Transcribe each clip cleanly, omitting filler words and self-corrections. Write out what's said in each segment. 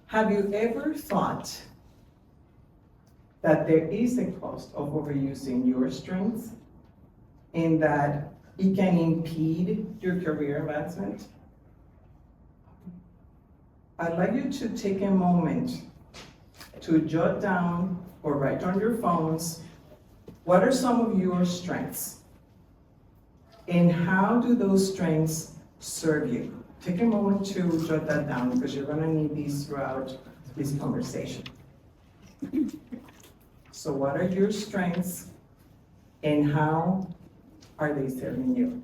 Have you ever thought that there is a cost of overusing your strengths and that it can impede your career advancement? I'd like you to take a moment to jot down or write on your phones, what are some of your strengths? And how do those strengths serve you? Take a moment to jot that down because you're gonna need these throughout this conversation. So what are your strengths and how are they serving you?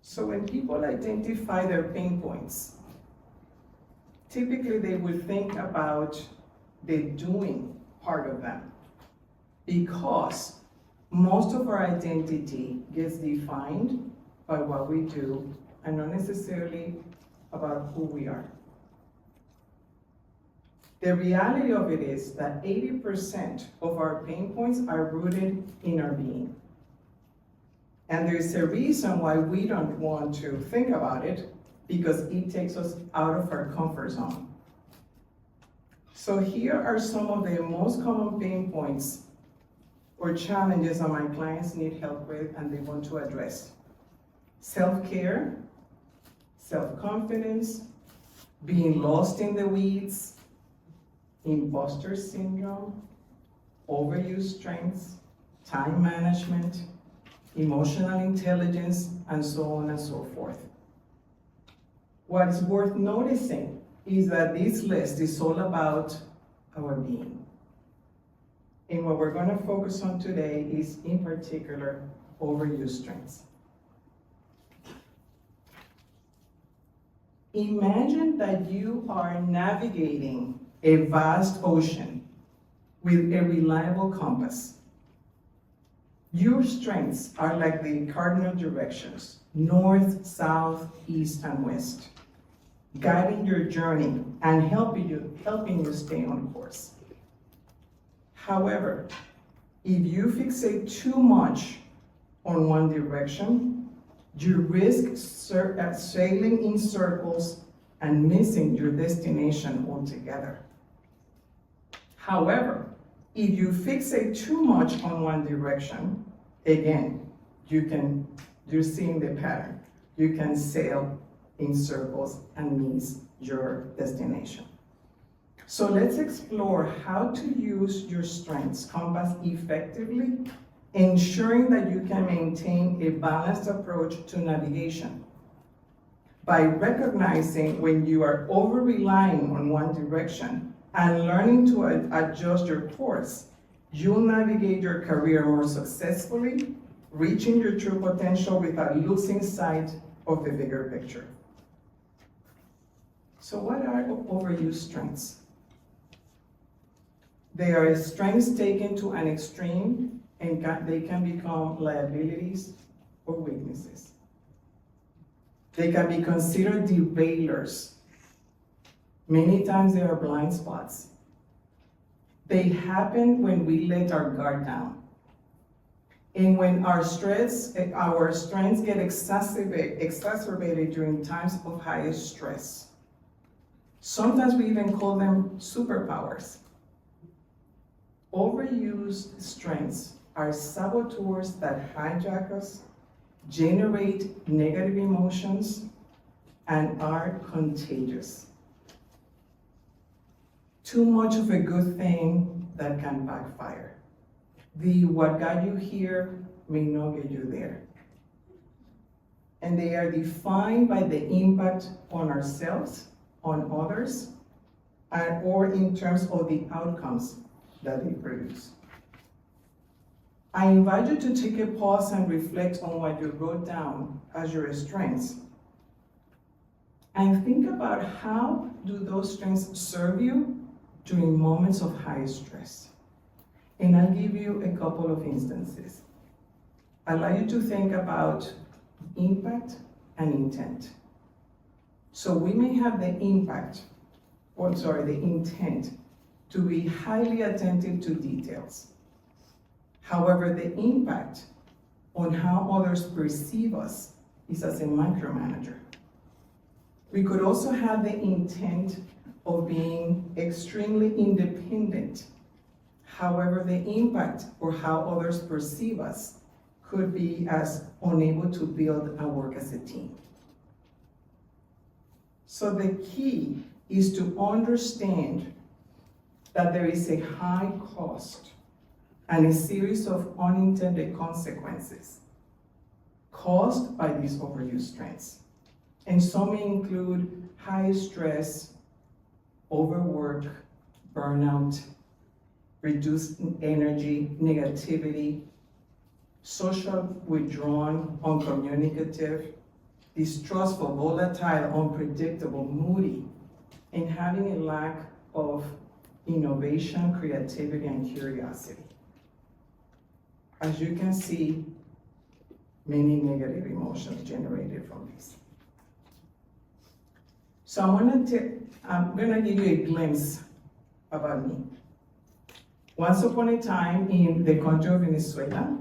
So when people identify their pain points, typically they will think about the doing part of them because most of our identity gets defined by what we do and not necessarily about who we are. The reality of it is that 80% of our pain points are rooted in our being. And there's a reason why we don't want to think about it, because it takes us out of our comfort zone. So here are some of the most common pain points or challenges that my clients need help with and they want to address. Self-care, self-confidence, being lost in the weeds, imposter syndrome, overused strengths, time management, emotional intelligence, and so on and so forth. What's worth noticing is that this list is all about our being. And what we're going to focus on today is, in particular, overused strengths. Imagine that you are navigating a vast ocean with a reliable compass. Your strengths are like the cardinal directions, north, south, east, and west, guiding your journey and helping you stay on course. However, if you fixate too much on one direction, you risk sailing in circles and missing your destination altogether. However, if you fixate too much on one direction, again, you're seeing the pattern. You can sail in circles and miss your destination. So let's explore how to use your strengths compass effectively, ensuring that you can maintain a balanced approach to navigation. By recognizing when you are over-relying on one direction and learning to adjust your course, you'll navigate your career more successfully, reaching your true potential without losing sight of the bigger picture. So what are overused strengths? They are strengths taken to an extreme and they can become liabilities or weaknesses. They can be considered derailers. Many times they are blind spots. They happen when we let our guard down. And when our strengths get exacerbated during times of highest stress. Sometimes we even call them superpowers. Overused strengths are saboteurs that hijack us, generate negative emotions, and are contagious. Too much of a good thing that can backfire. What got you here may not get you there. And they are defined by the impact on ourselves, on others, or in terms of the outcomes that they produce. I invite you to take a pause and reflect on what you wrote down as your strengths. And think about how do those strengths serve you during moments of high stress. And I'll give you a couple of instances. I'd like you to think about impact and intent. So we may have the intent to be highly attentive to details. However, the impact on how others perceive us is as a micromanager. We could also have the intent of being extremely independent. However, the impact or how others perceive us could be as unable to build and work as a team. So the key is to understand that there is a high cost and a series of unintended consequences caused by these overuse strengths. And some may include high stress, overwork, burnout, reduced energy, negativity, social withdrawn, uncommunicative, distrustful, volatile, unpredictable, moody, and having a lack of innovation, creativity, and curiosity. As you can see, many negative emotions generated from this. So I'm gonna give you a glimpse about me. Once upon a time in the country of Venezuela,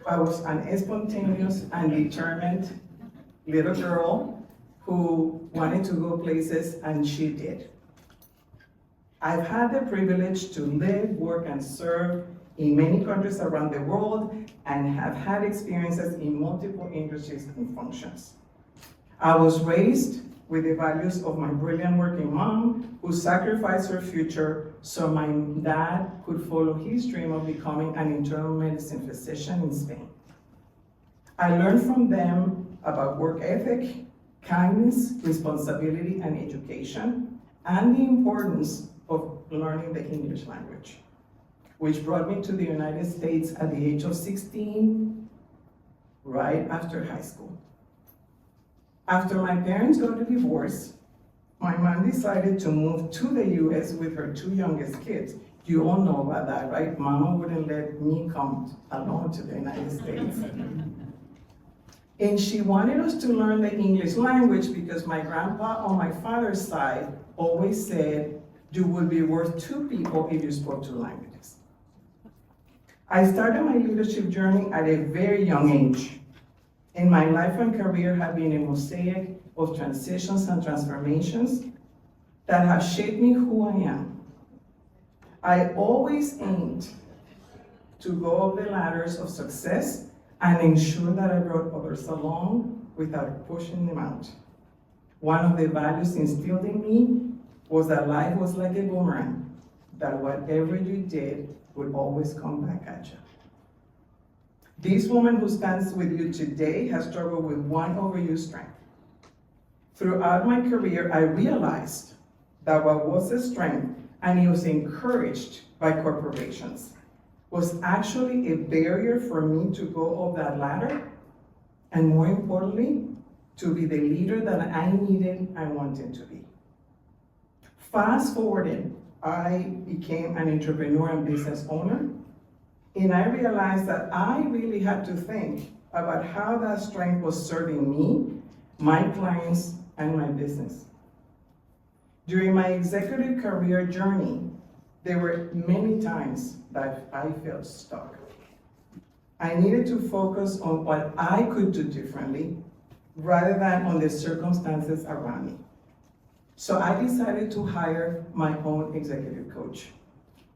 I was an spontaneous and determined little girl who wanted to go places, and she did. I've had the privilege to live, work, and serve in many countries around the world and have had experiences in multiple industries and functions. I was raised with the values of my brilliant working mom, who sacrificed her future so my dad could follow his dream of becoming an internal medicine physician in Spain. I learned from them about work ethic, kindness, responsibility, and education, and the importance of learning the English language, which brought me to the United States at the age of 16, right after high school. After my parents got a divorce, my mom decided to move to the US with her two youngest kids. You all know about that, right? Mama wouldn't let me come alone to the United States. And she wanted us to learn the English language because my grandpa on my father's side always said, you would be worth two people if you spoke two languages. I started my leadership journey at a very young age. And my life and career have been a mosaic of transitions and transformations that have shaped me who I am. I always aimed to go up the ladders of success and ensure that I brought others along without pushing them out. One of the values instilled in me was that life was like a boomerang, that whatever you did would always come back at you. This woman who stands with you today has struggled with one overused strength. Throughout my career, I realized that what was a strength, and it was encouraged by corporations, was actually a barrier for me to go up that ladder, and more importantly, to be the leader that I needed and wanted to be. Fast forwarded, I became an entrepreneur and business owner, and I realized that I really had to think about how that strength was serving me, my clients, and my business. During my executive career journey, there were many times that I felt stuck. I needed to focus on what I could do differently rather than on the circumstances around me. So I decided to hire my own executive coach.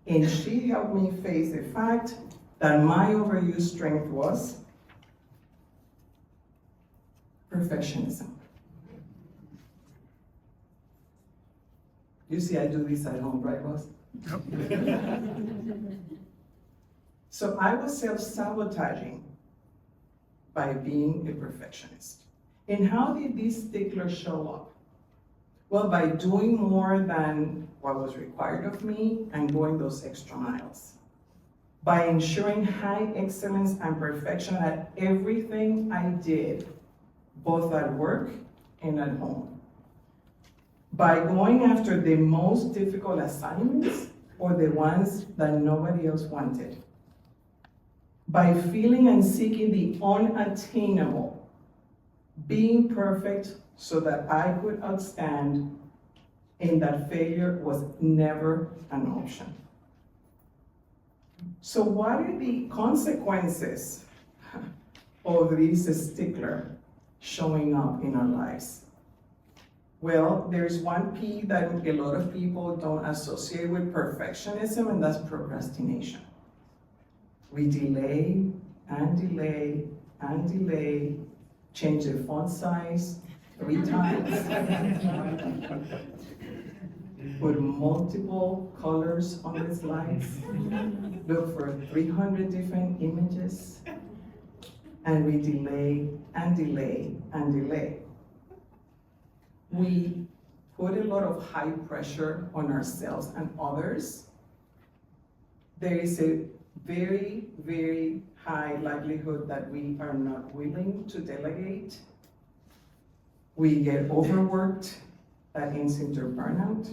And she helped me face the fact that my overused strength was perfectionism. You see, I do this at home, right, boss? Yep. So I was self-sabotaging by being a perfectionist. And how did these sticklers show up? Well, by doing more than what was required of me and going those extra miles. By ensuring high excellence and perfection at everything I did, both at work and at home. By going after the most difficult assignments or the ones that nobody else wanted. By feeling and seeking the unattainable, being perfect so that I could outstand, and that failure was never an option. So what are the consequences of this stickler showing up in our lives? Well, there's one P that a lot of people don't associate with perfectionism, and that's procrastination. We delay and delay and delay, change the font size 3 times, put multiple colors on the slides, look for 300 different images, and we delay and delay and delay. We put a lot of high pressure on ourselves and others. There is a very, very high likelihood that we are not willing to delegate. We get overworked, that ends into burnout.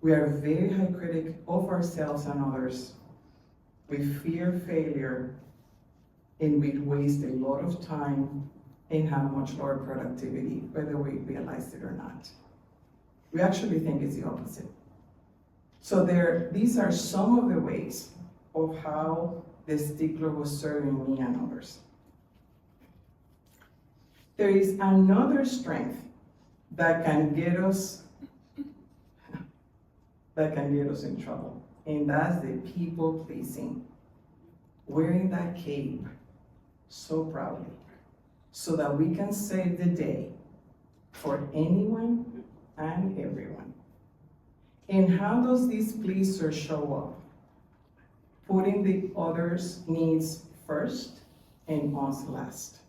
We are very high critic of ourselves and others. We fear failure, and we waste a lot of time and have much lower productivity, whether we realize it or not. We actually think it's the opposite. So these are some of the ways of how the stickler was serving me and others. There is another strength that can get us in trouble, and that's the people pleasing. Wearing that cape so proudly, so that we can save the day for anyone and everyone. And how does this pleaser show up? Putting the others' needs first and us last.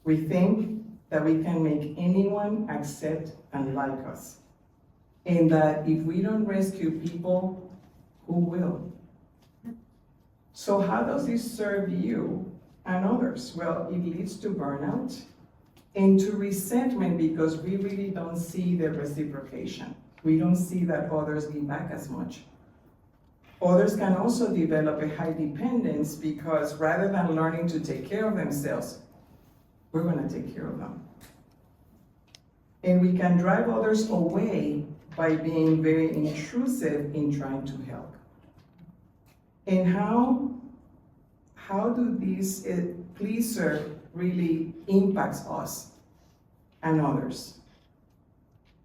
We think that we can make anyone accept and like us, and that if we don't rescue people, who will? So how does this serve you and others? Well, it leads to burnout and to resentment, because we really don't see the reciprocation. We don't see that others give back as much. Others can also develop a high dependence, because rather than learning to take care of themselves, we're going to take care of them. And we can drive others away by being very intrusive in trying to help. And how do these pleaser really impacts us and others?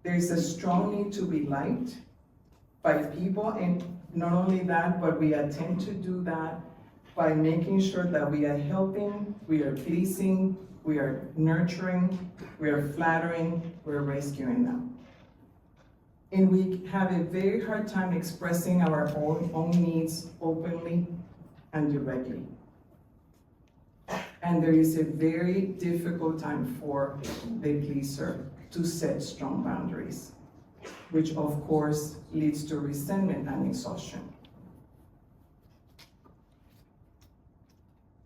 There is a strong need to be liked by people, and not only that, but we attempt to do that by making sure that we are helping, we are pleasing, we are nurturing, we are flattering, we're rescuing them. And we have a very hard time expressing our own needs openly and directly. And there is a very difficult time for the pleaser to set strong boundaries, which of course leads to resentment and exhaustion.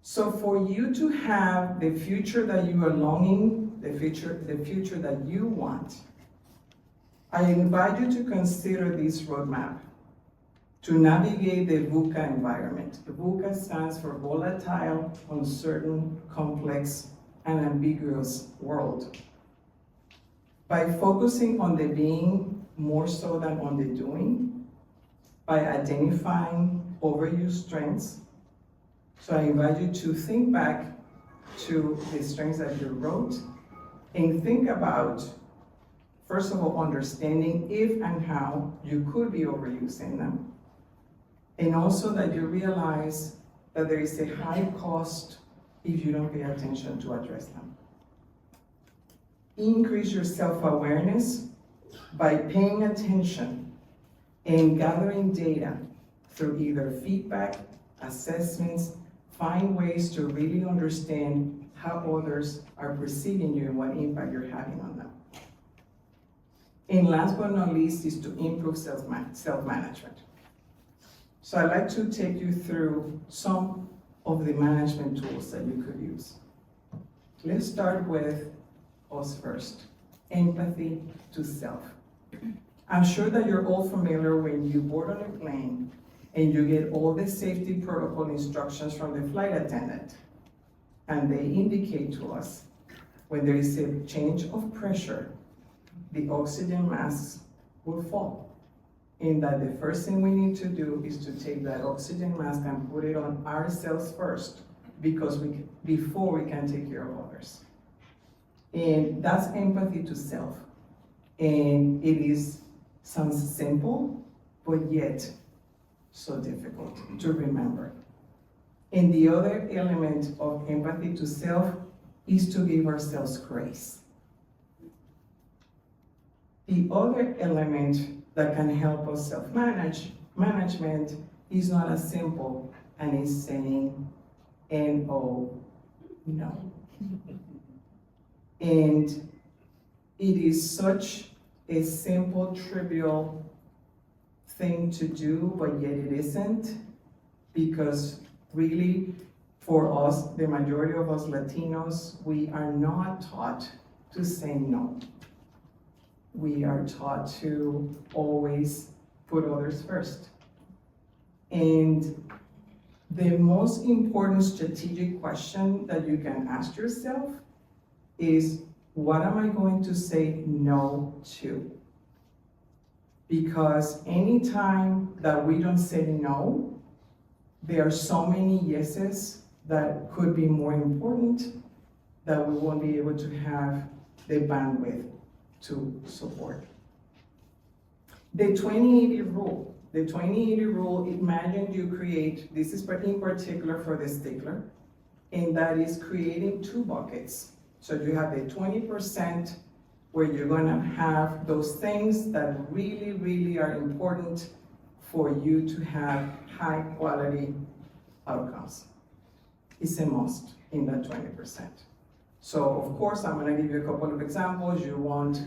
So for you to have the future that you are longing, the future that you want, I invite you to consider this roadmap to navigate the VUCA environment. The VUCA stands for volatile, uncertain, complex, and ambiguous world. By focusing on the being more so than on the doing, by identifying overused strengths. So I invite you to think back to the strengths that you wrote and think about, first of all, understanding if and how you could be overusing them. And also that you realize that there is a high cost if you don't pay attention to address them. Increase your self-awareness by paying attention and gathering data through either feedback, assessments, find ways to really understand how others are perceiving you and what impact you're having on them. And last but not least is to improve self-management. So I'd like to take you through some of the management tools that you could use. Let's start with us first, empathy to self. I'm sure that you're all familiar when you board on a plane and you get all the safety protocol instructions from the flight attendant, and they indicate to us when there is a change of pressure, the oxygen masks will fall. And that the first thing we need to do is to take that oxygen mask and put it on ourselves first, because before we can take care of others. And that's empathy to self. And sounds simple, but yet so difficult to remember. And the other element of empathy to self is to give ourselves grace. The other element that can help us self-management is not as simple and is saying no. And it is such a simple, trivial thing to do, but yet it isn't, because really, for us, the majority of us Latinos, we are not taught to say no. We are taught to always put others first. And the most important strategic question that you can ask yourself is, what am I going to say no to? Because anytime that we don't say no, there are so many yeses that could be more important that we won't be able to have the bandwidth to support. The 20/80 rule. The 20/80 rule, imagine you create, this is in particular for the stickler, and that is creating two buckets. So you have the 20% where you're gonna have those things that really, really are important for you to have high quality outcomes. It's a must in that 20%. So of course, I'm gonna give you a couple of examples. You want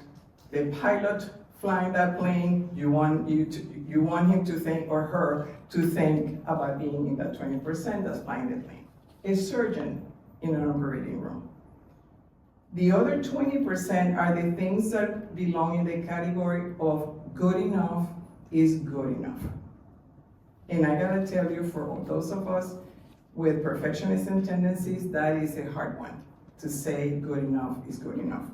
the pilot flying that plane, you want him to think, or her to think about being in that 20% that's flying the plane. A surgeon in an operating room. The other 20% are the things that belong in the category of good enough is good enough. And I gotta tell you, for those of us with perfectionism tendencies, that is a hard one to say good enough is good enough.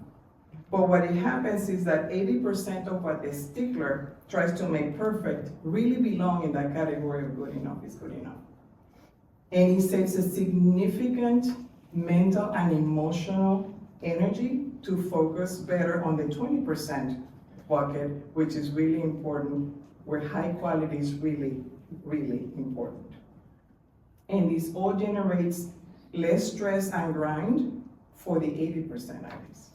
But what it happens is that 80% of what the stickler tries to make perfect really belong in that category of good enough is good enough. And it saves a significant mental and emotional energy to focus better on the 20% bucket, which is really important, where high quality is really, really important. And this all generates less stress and grind for the 80% items.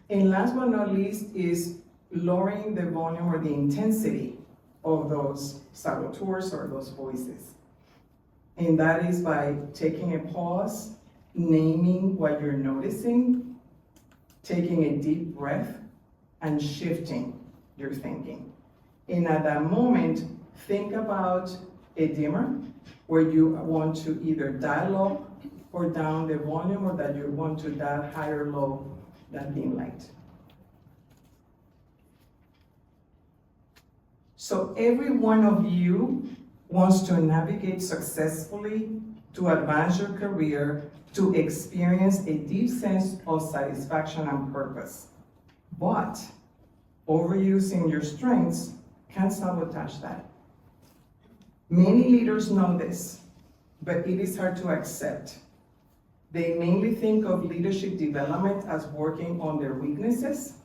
And last but not least is lowering the volume or the intensity of those saboteurs or those voices. And that is by taking a pause, naming what you're noticing, taking a deep breath, and shifting your thinking. And at that moment, think about a dimmer where you want to either dial up or down the volume, or that you want to dial high or low that dim light. So every one of you wants to navigate successfully, to advance your career, to experience a deep sense of satisfaction and purpose. But overusing your strengths can sabotage that. Many leaders know this, but it is hard to accept. They mainly think of leadership development as working on their weaknesses,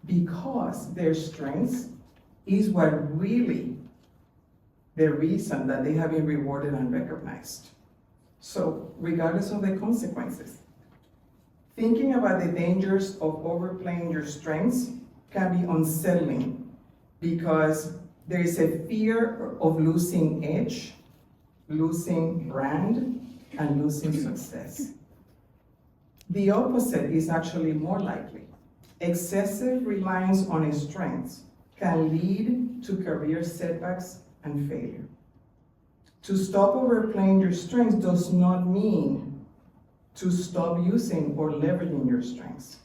because their strengths is what really the reason that they have been rewarded and recognized. So regardless of the consequences, thinking about the dangers of overplaying your strengths can be unsettling, because there is a fear of losing edge, losing brand, and losing success. The opposite is actually more likely. Excessive reliance on strengths can lead to career setbacks and failure. To stop overplaying your strengths does not mean to stop using or leveraging your strengths.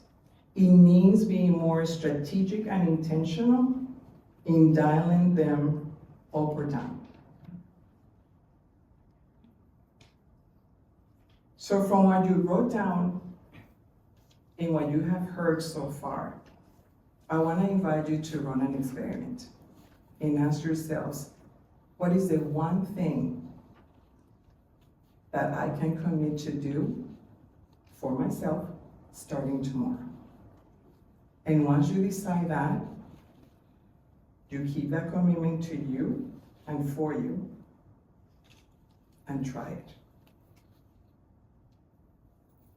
It means being more strategic and intentional in dialing them up or down. So from what you wrote down and what you have heard so far, I want to invite you to run an experiment and ask yourselves, what is the one thing that I can commit to do for myself starting tomorrow. And once you decide that, you keep that commitment to you and for you, and try it.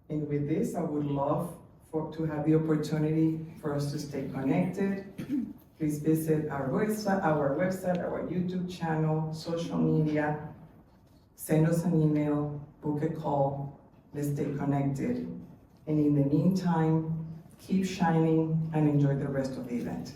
And with this, I would love to have the opportunity for us to stay connected. Please visit our website, our YouTube channel, social media, send us an email, book a call, let's stay connected. And in the meantime, keep shining and enjoy the rest of the event.